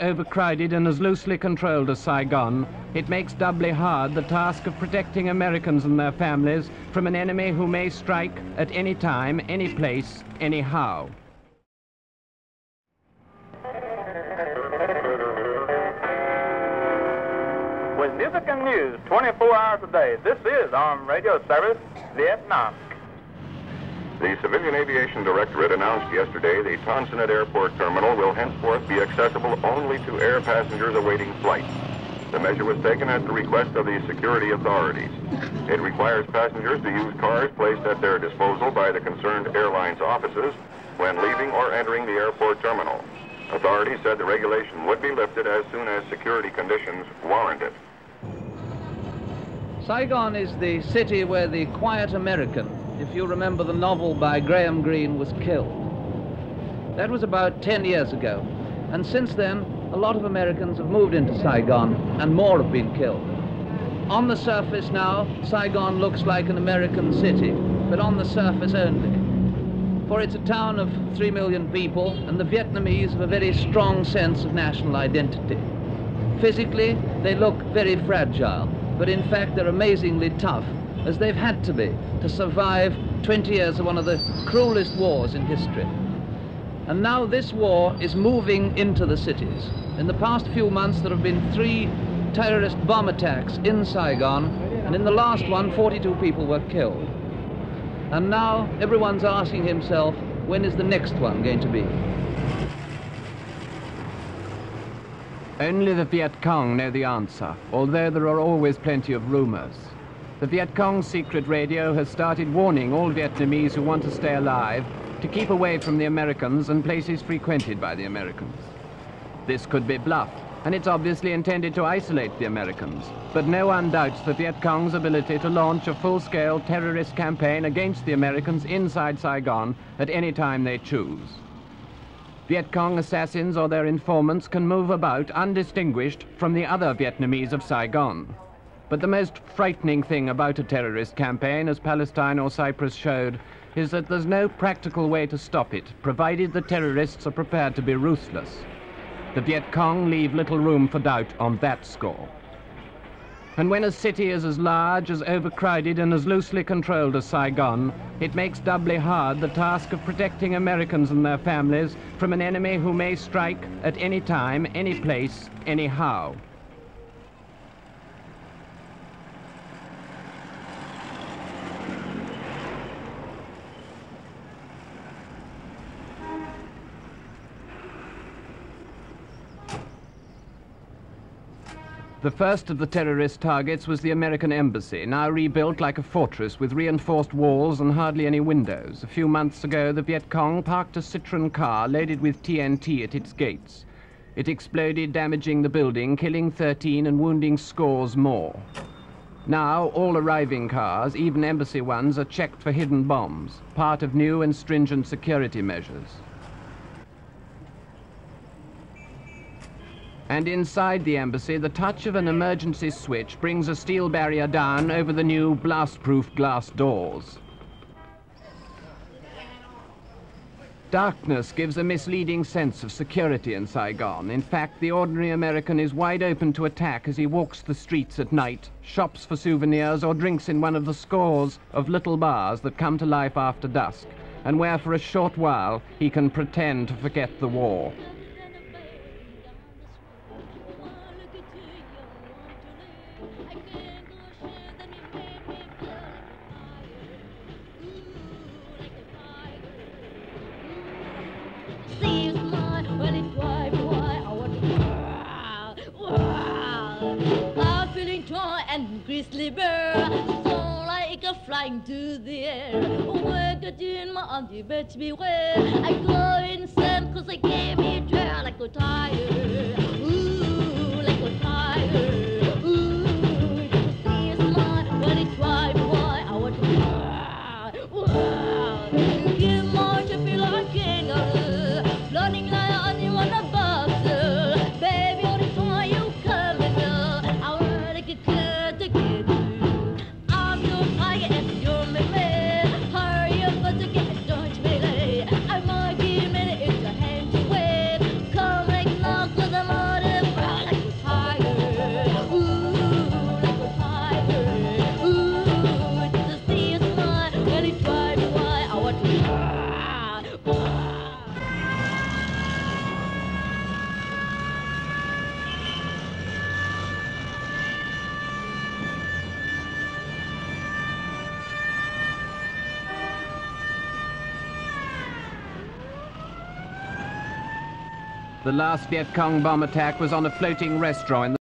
Overcrowded and as loosely controlled as Saigon, it makes doubly hard the task of protecting Americans and their families from an enemy who may strike at any time, any place, anyhow. With music and news 24 hours a day, this is Armed Radio Service, Vietnam. The Civilian Aviation Directorate announced yesterday the Ton Son Nhut Airport terminal will henceforth be accessible only to air passengers awaiting flight. The measure was taken at the request of the security authorities. It requires passengers to use cars placed at their disposal by the concerned airlines' offices when leaving or entering the airport terminal. Authorities said the regulation would be lifted as soon as security conditions warrant it. Saigon is the city where the quiet American, if you remember the novel by Graham Greene, was killed. That was about 10 years ago. And since then, a lot of Americans have moved into Saigon, and more have been killed. On the surface now, Saigon looks like an American city, but on the surface only. For it's a town of 3 million people, and the Vietnamese have a very strong sense of national identity. Physically, they look very fragile, but in fact they're amazingly tough, as they've had to be, to survive 20 years of one of the cruelest wars in history. And now this war is moving into the cities. In the past few months there have been 3 terrorist bomb attacks in Saigon, and in the last one 42 people were killed. And now everyone's asking himself, when is the next one going to be? Only the Viet Cong know the answer, although there are always plenty of rumors. The Viet Cong's secret radio has started warning all Vietnamese who want to stay alive to keep away from the Americans and places frequented by the Americans. This could be bluff, and it's obviously intended to isolate the Americans, but no one doubts the Viet Cong's ability to launch a full-scale terrorist campaign against the Americans inside Saigon at any time they choose. Viet Cong assassins or their informants can move about undistinguished from the other Vietnamese of Saigon. But the most frightening thing about a terrorist campaign, as Palestine or Cyprus showed, is that there's no practical way to stop it, provided the terrorists are prepared to be ruthless. The Viet Cong leave little room for doubt on that score. And when a city is as large, as overcrowded, and as loosely controlled as Saigon, it makes doubly hard the task of protecting Americans and their families from an enemy who may strike at any time, any place, anyhow. The first of the terrorist targets was the American embassy, now rebuilt like a fortress with reinforced walls and hardly any windows. A few months ago, the Viet Cong parked a Citroen car loaded with TNT at its gates. It exploded, damaging the building, killing 13 and wounding scores more. Now, all arriving cars, even embassy ones, are checked for hidden bombs, part of new and stringent security measures. And inside the embassy, the touch of an emergency switch brings a steel barrier down over the new blast-proof glass doors. Darkness gives a misleading sense of security in Saigon. In fact, the ordinary American is wide open to attack as he walks the streets at night, shops for souvenirs, or drinks in one of the scores of little bars that come to life after dusk, and where for a short while he can pretend to forget the war. Grizzly bear, so like a flying to the air. Wake it in my arms, you better beware. I go insane 'cause I gave me dare like a tire. Ooh, like a tire. Ooh, see a smile when it drive by. I want to wow. Give more to feel like kangaroo. Floating like I want a buster. Baby, all the time you come in love. I want to get good to get you. I'm your tiger and you're my man. Hurry up, but to get don't melee. I might give me into hand to wave. Come like love, 'cause The last Viet Cong bomb attack was on a floating restaurant in the